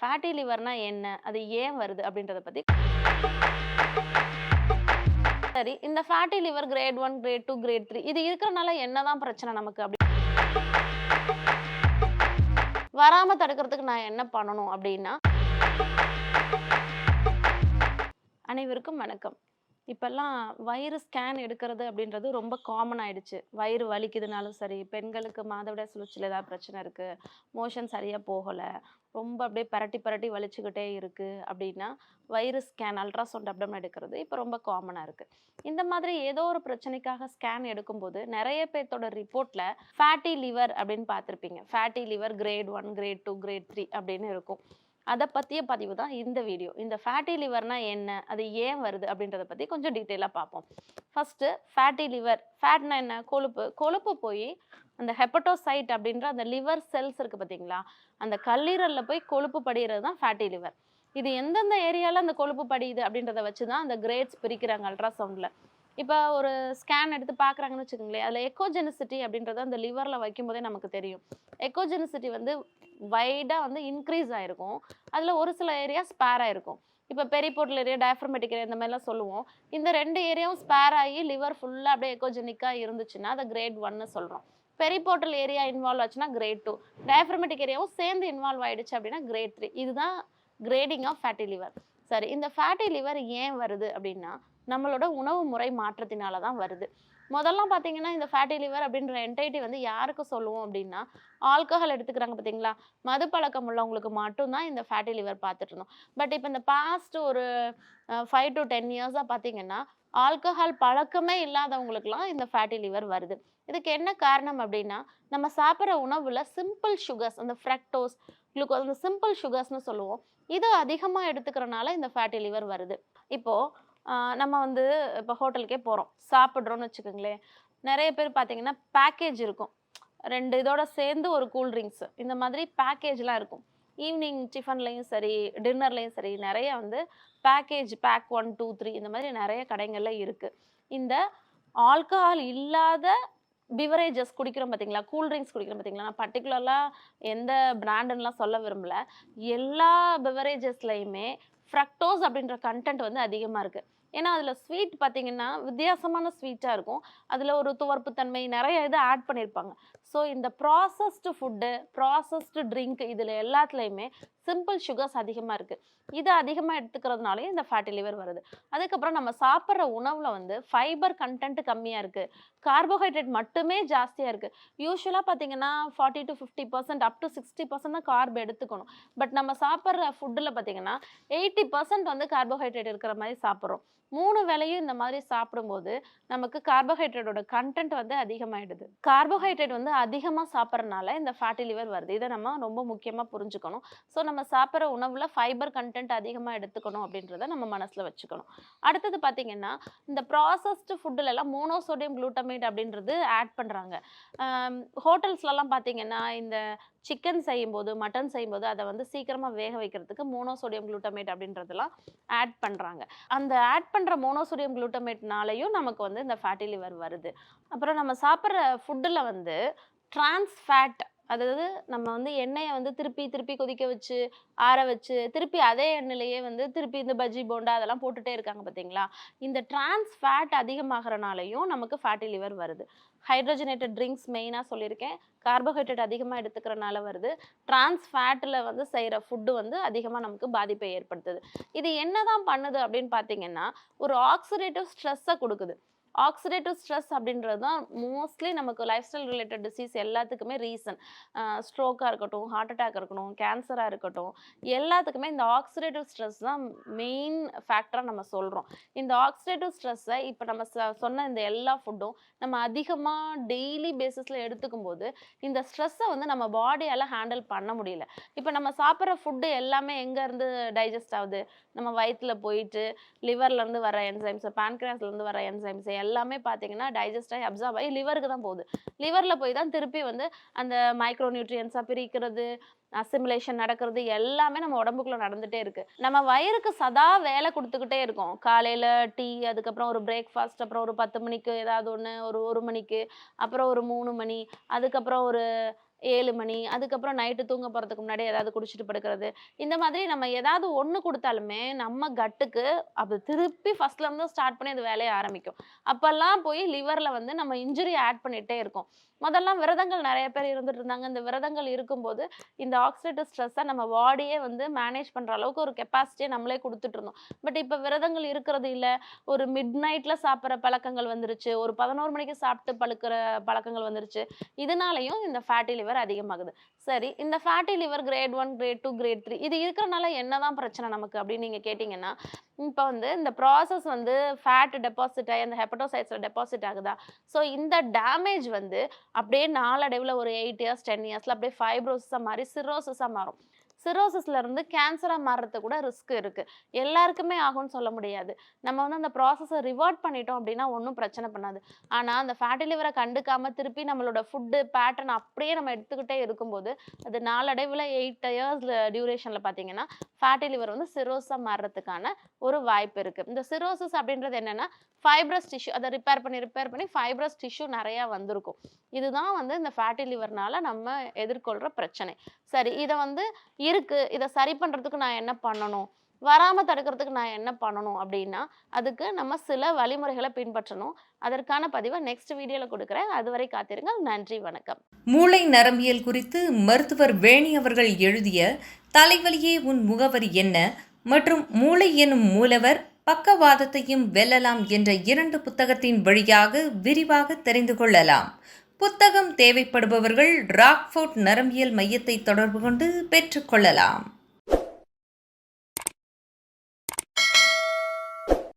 Fatty லிவர்னா என்ன? அது ஏன் வருது? அப்படின்றத பத்தி சரி, இந்த fatty liver grade 1, grade 2, grade 3 இது இருக்கறனால என்னதான் பிரச்சனை நமக்கு அப்படி வராம தடுக்கிறதுக்கு நான் என்ன பண்ணணும் அப்படின்னா, அனைவருக்கும் வணக்கம். இப்பல்லாம் வயிறு ஸ்கேன் எடுக்கிறது அப்படின்றது ரொம்ப காமன் ஆயிடுச்சு. வயிறு வலிக்குதுனாலும் சரி, பெண்களுக்கு மாதவிடாய் சுழற்சியில ஏதாவது பிரச்சனை இருக்கு, மோஷன் சரியா போகல, ரொம்ப அப்படியே பெரட்டி பெரட்டி வலிச்சுக்கிட்டே இருக்கு அப்படின்னா, வயிறு ஸ்கேன், அல்ட்ராசவுண்ட் அப்டோமென் எடுக்கிறது இப்போ ரொம்ப காமனா இருக்கு. இந்த மாதிரி ஏதோ ஒரு பிரச்சனைக்காக ஸ்கேன் எடுக்கும்போது, நெறைய பேத்தோட ரிப்போர்ட்ல ஃபேட்டி லிவர் அப்படின்னு பார்த்திருப்பீங்க. Fatty liver grade 1, grade 2, grade 3 அப்படின்னு இருக்கும். அத பத்திய பதிவு தான் இந்த வீடியோ. இந்த ஃபேட்டி லிவர்னா என்ன? அது ஏன் வருது? அப்படின்றத பத்தி கொஞ்சம் டீட்டெயிலா பார்ப்போம். First fatty liver. ஃபேட்னா என்ன? கொழுப்பு. கொழுப்பு போயி அந்த ஹெப்படோசைட் அப்படின்ற அந்த லிவர் செல்ஸ் இருக்கு பார்த்தீங்களா? அந்த கல்லீரல்ல போய் கொழுப்பு படியிறது தான் ஃபேட்டி லிவர். இது எந்தெந்த ஏரியால அந்த கொழுப்பு படியுது அப்படின்றத வச்சு தான் அந்த கிரேட்ஸ் பிரிக்கிறாங்க அல்ட்ராசவுண்ட்ல. இப்ப ஒரு ஸ்கேன் எடுத்து பார்க்குறாங்கன்னு வச்சுக்கோங்களேன், அதில எக்கோஜெனிசிட்டி அப்படின்றது அந்த லிவர்ல வைக்கும்போதே நமக்கு தெரியும். எக்கோஜெனிசிட்டி வந்து வைடா வந்து இன்க்ரீஸ் ஆயிருக்கும். அதில ஒரு சில ஏரியா ஸ்பேர் ஆயிருக்கும். இப்ப பெரிபோர்ட்டல் ஏரியா, டயப்ரமேட்டிக் ஏரியா இந்த மாரிலாம் சொல்லுவோம். இந்த 2 ஏரியாவும் ஸ்பேர் ஆகி லிவர் ஃபுல்லா அப்படியே எக்கோஜெனிக்கா இருந்துச்சுன்னா, அத கிரேட் 1ன்னு சொல்றோம். பெரிபோர்ட்டல் ஏரியா இன்வால்வ் ஆச்சுன்னா கிரேட் 2. டயப்ரமேட்டிக் ஏரியாவும் சேர்ந்து இன்வால்வ் ஆயிடுச்சு அப்படின்னா கிரேட் 3. இதுதான் கிரேடிங் ஆஃப் ஃபேட்டி லிவர். சரி, இந்த ஃபேட்டி லிவர் ஏன் வருது அப்படின்னா, நம்மளோட உணவு முறை மாற்றத்தினால தான் வருது. மொதல்லாம் பார்த்தீங்கன்னா, இந்த ஃபேட்டி லிவர் அப்படின்ற என்டைட்டி வந்து யாருக்கு சொல்லுவோம் அப்படின்னா, ஆல்கஹால் எடுத்துக்கிறாங்க பார்த்தீங்களா? மது பழக்கம் உள்ளவங்களுக்கு மட்டும் தான் இந்த ஃபேட்டி லிவர் பார்த்துட்டு இருந்தோம். பட் இப்ப இந்த பாஸ்ட் ஒரு 5 டூ 10 இயர்ஸா பார்த்தீங்கன்னா, ஆல்கஹால் பழக்கமே இல்லாதவங்களுக்குலாம் இந்த ஃபேட்டி லிவர் வருது. இதுக்கு என்ன காரணம் அப்படின்னா, நம்ம சாப்பிடுற உணவுல சிம்பிள் சுகர்ஸ் அந்த ஃப்ரக்டோஸ், குளுக்கோஸ் அந்த சிம்பிள் சுகர்ஸ்ன்னு சொல்லுவோம். இது அதிகமா எடுத்துக்கிறனால இந்த ஃபேட்டி லிவர் வருது. இப்போ நம்ம வந்து இப்போ ஹோட்டலுக்கே போறோம். சாப்பிடுறோம்னு வச்சுக்கோங்களேன். நெறைய பேர் பார்த்தீங்கன்னா, பேக்கேஜ் இருக்கும். 2 இதோட சேர்ந்து ஒரு கூல் ட்ரிங்க்ஸ் இந்த மாதிரி பேக்கேஜ்லாம் இருக்கும். ஈவினிங் டிஃபன்லயும் சரி, டின்னர்லயும் சரி நெறைய வந்து பேக் 1, 2, 3 இந்த மாதிரி நெறைய கடைகள்ல இருக்கு. இந்த ஆல்கஹால் இல்லாத பிவரேஜஸ் குடிக்கிறோம் பார்த்தீங்களா? கூல் ட்ரிங்க்ஸ் குடிக்கிறோம் பார்த்தீங்களா? நான் பர்ட்டிகுலரா எந்த பிராண்டுன்னுலாம் சொல்ல விரும்பல. எல்லா பிவரேஜஸ்லயுமே ஃப்ரக்டோஸ் அப்படின்ற கன்டென்ட் வந்து அதிகமா இருக்கு. ஏன்னா, அதில ஸ்வீட் பார்த்தீங்கன்னா, வித்தியாசமான ஸ்வீட்டா இருக்கும். அதில ஒரு துவர்ப்பு தன்மை நெறைய இது ஆட் பண்ணியிருப்பாங்க. ஸோ, இந்த ப்ராசஸ்டு ஃபுட்டு, ப்ராசஸ்டு ட்ரிங்க் இதில எல்லாத்துலயுமே சிம்பிள் சுகர்ஸ் அதிகமா இருக்கு. இத அதிகமா எடுத்துக்கிறதுனாலயும் இந்த ஃபேட்டி லிவர் வருது. அதுக்கப்புறம் நம்ம சாப்பிடுற உணவுல வந்து ஃபைபர் கன்டென்ட் கம்மியா இருக்கு. கார்போஹைட்ரேட் மட்டுமே ஜாஸ்தியா இருக்கு. யூசுவலா பார்த்தீங்கன்னா, 40-50% அப் டூ 60% தான் கார்ப் எடுத்துக்கணும். பட் நம்ம சாப்பிடுற ஃபுட்டுல பார்த்தீங்கன்னா, 80% வந்து கார்போஹைட்ரேட் இருக்கிற மாரி சாப்பிடுறோம். 3 வேளையும் இந்த மாதிரி சாப்பிடும்போது, நமக்கு கார்போஹைட்ரேட்டோட கன்டென்ட் வந்து அதிகமாயிடுது. கார்போஹைட்ரேட் வந்து அதிகமா சாப்பிடுறனால இந்த ஃபேட்டி லிவர் வருது. இத நம்ம ரொம்ப முக்கியமா புரிஞ்சுக்கணும். ஸோ நம்ம சாப்பிடுற உணவுல ஃபைபர் கன்டென்ட் அதிகமா எடுத்துக்கணும் அப்படின்றத நம்ம மனசுல வச்சுக்கணும். அடுத்தது பார்த்தீங்கன்னா, இந்த ப்ராசஸ்டு ஃபுட்டுலலாம் மோனோசோடியம் குளூட்டமேட் அப்படின்றது ஆட் பண்றாங்க. ஹோட்டல்ஸ்லலாம் பார்த்தீங்கன்னா, இந்த சிக்கன் செய்யும்போது, மட்டன் செய்யும்போது அத வந்து சீக்கிரமா வேக வைக்கிறதுக்கு மோனோசோடியம் குளூட்டமேட் அப்படின்றதெல்லாம் ஆட் பண்றாங்க. அந்த ஆட் பண்ற மோனோசோடியம் குளூட்டமேட்னாலயும் நமக்கு வந்து இந்த ஃபேட்டி லிவர் வருது. அப்புறம் நம்ம சாப்பிடுற ஃபுட்டுல வந்து டிரான்ஸ் ஃபேட் அதாவது நம்ம வந்து எண்ணெய வந்து திருப்பி திருப்பி கொதிக்க வச்சு, ஆற வச்சு, திருப்பி அதே எண்ணெயிலேயே வந்து திருப்பி இந்த பஜ்ஜி, போண்டா அதெல்லாம் போட்டுட்டே இருக்காங்க பார்த்தீங்களா? இந்த டிரான்ஸ் ஃபேட் அதிகமாகறனாலயும் நமக்கு ஃபேட்டி லிவர் வருது. ஹைட்ரோஜனேட்டட் ட்ரிங்க்ஸ் மெயினா சொல்லியிருக்கேன். கார்போஹைட்ரேட் அதிகமா எடுத்துக்கிறனால வருது. டிரான்ஸ் ஃபேட்ல வந்து செய்ற ஃபுட் வந்து அதிகமா நமக்கு பாதிப்பை ஏற்படுத்துது. இது என்னதான் பண்ணுது அப்படின்னு பார்த்தீங்கன்னா, ஒரு ஆக்ஸிடேட்டிவ் ஸ்ட்ரெஸ்ஸ குடுக்குது. ஆக்ஸிடேட்டிவ் ஸ்ட்ரெஸ் அப்படின்றது தான் மோஸ்ட்லி நமக்கு லைஃப் ஸ்டைல் ரிலேட்டட் டிசீஸ் எல்லாத்துக்குமே ரீசன். ஸ்ட்ரோக்கா இருக்கட்டும், ஹார்ட் அட்டாக் இருக்கட்டும், கேன்சரா இருக்கட்டும், எல்லாத்துக்குமே இந்த ஆக்ஸிடேட்டிவ் ஸ்ட்ரெஸ் தான் மெயின் ஃபேக்டரா நம்ம சொல்றோம். இந்த ஆக்ஸிடேட்டிவ் ஸ்ட்ரெஸ்ஸ இப்ப நம்ம சொன்ன இந்த எல்லா ஃபுட்டும் நம்ம அதிகமா டெய்லி பேசிஸ்ல எடுத்துக்கும்போது, இந்த ஸ்ட்ரெஸ்ஸ வந்து நம்ம பாடியால ஹேண்டில் பண்ண முடியல. இப்ப நம்ம சாப்பிடுற ஃபுட் எல்லாமே எங்க இருந்து டைஜஸ்ட் ஆகுது? நம்ம வயித்துல போயிட்டு லிவர்ல இருந்து வர என்சைம்ஸ், பான்கிரியாஸ்ல இருந்து வர என்சைம்ஸ் எல்லாமே பார்த்தீங்கன்னா, டைஜஸ்ட் ஆகி அப்சார்ப் ஆகி லிவருக்கு தான் போகுது. லிவர்ல போய் தான் திருப்பி வந்து அந்த மைக்ரோ நியூட்ரியன்ட்ஸா பிரிக்கிறது, அசிமிலேஷன் நடக்கிறது எல்லாமே நம்ம உடம்புக்குள்ள நடந்துட்டே இருக்கு. நம்ம வயிறுக்கு சதா வேலை குடுத்துக்கிட்டே இருக்கோம். காலையில டீ, அதுக்கப்புறம் ஒரு பிரேக்ஃபாஸ்ட், அப்புறம் ஒரு 10 மணிக்கு ஏதாவது ஒண்ணு, ஒரு 1 மணிக்கு, அப்புறம் ஒரு 3 மணி, அதுக்கப்புறம் ஒரு 7 மணி, அதுக்கப்புறம் நைட்டு தூங்க போறதுக்கு முன்னாடி ஏதாவது குடிச்சிட்டு படுக்கிறது. இந்த மாதிரி நம்ம ஏதாவது ஒண்ணு குடுத்தாலுமே, நம்ம கட்டுக்கு அது திருப்பி ஃபர்ஸ்ட்ல இருந்து ஸ்டார்ட் பண்ணி அது வேலைய ஆரம்பிக்கும். அப்பல்லாம் போய் லிவர்ல வந்து நம்ம இன்ஜுரி ஆட் பண்ணிட்டே இருக்கோம். முதல்லாம் விரதங்கள் நெறைய பேர் இருந்துட்டு இருந்தாங்க. இந்த விரதங்கள் இருக்கும்போது, இந்த ஆக்ஸிடேட்டிவ் ஸ்ட்ரெஸ்ஸ நம்ம பாடியே வந்து மேனேஜ் பண்ற அளவுக்கு ஒரு கெப்பாசிட்டிய நம்மளே குடுத்துட்டு இருந்தோம். பட் இப்ப விரதங்கள் இருக்கிறது இல்ல. ஒரு மிட் நைட்ல சாப்பிடுற பழக்கங்கள் வந்துருச்சு. ஒரு 11 மணிக்கு சாப்பிட்டு படுக்கிற பழக்கங்கள் வந்துருச்சு. இதனாலயும் இந்த ஃபேட்டி லிவர் அதிகமாகுது. சரி, இந்த fatty liver grade 1, grade 2, grade 3 இது இருக்கிறனால என்னதான் பிரச்சனை நமக்கு அப்படின்னு நீங்க கேட்டீங்கன்னா, இப்ப வந்து இந்த ப்ராசஸ் வந்து ஃபேட் டெபாசிட் ஆயி அந்த ஹெப்படோசைட்ஸ்ல டெபாசிட் ஆகுதா? ஸோ இந்த டேமேஜ் வந்து அப்படியே நாளடைவுல ஒரு 8 இயர்ஸ், 10 இயர்ஸ்ல அப்படியே ஃபைப்ரோசிஸா மாறி சிர்ரோசிஸா மாறும். சிர்ரோசிஸ்ல இருந்து கேன்சரா மாறுறதுக்கு கூட ரிஸ்க் இருக்கு. எல்லாருக்குமே ஆகும்ன்னு சொல்ல முடியாது. நம்ம வந்து அந்த ப்ராசஸ ரிவர்ட் பண்ணிட்டோம் அப்படின்னா ஒண்ணும் பிரச்சனை பண்ணாது. ஆனா, அந்த ஃபேட்டி லிவர கண்டுக்காம திருப்பி நம்மளோட ஃபுட் பேட்டர்ன் அப்படியே நம்ம எடுத்துக்கிட்டே இருக்கும்போது, அது நாளடைவுல 8 இயர்ஸ் டியூரேஷன்ல பார்த்தீங்கன்னா, ஃபேட்டி லிவர் வந்து சிர்ரோஸா மாறுறதுக்கான ஒரு வாய்ப்பு இருக்கு. இந்த சிர்ரோசிஸ் அப்படின்றது என்னன்னா, ஃபைப்ரஸ் டிஷ்யூ அத ரிப்பேர் பண்ணி ஃபைப்ரஸ் டிஷ்யூ நெறையா வந்திருக்கும். இதுதான் வந்து இந்த ஃபேட்டி லிவர்னால நம்ம எதிர்கொள்ற பிரச்சனை. சரி, இத வந்து இருக்கு. இத சரி பண்றதுக்கு நான் என்ன பண்ணணும்? வராம தடுக்கிறதுக்கு நான் என்ன பண்ணணும்? அப்டின்னா, அதுக்கு நம்ம சில வழிமுறைகள பின்பற்றணும். அதற்கான பதிவ நெக்ஸ்ட் வீடியோல குடுக்குறேன். அதுவரை காத்திருங்கள். நன்றி, வணக்கம். மூளை நரம்பியல் குறித்து மருத்துவர் வேணி அவர்கள் எழுதிய தலைவலியே உன் முகவரி என்ன மற்றும் மூளை எனும் மூலவர் பக்கவாதத்தையும் வெல்லலாம் என்ற 2 புத்தகத்தின் வழியாக விரிவாக தெரிந்து கொள்ளலாம். புத்தகம் தேவைப்படுபவர்கள் ராக்ஃபோர்ட் நரம்பியல் மையத்தை தொடர்பு கொண்டு பெற்றுக்கொள்ளலாம்.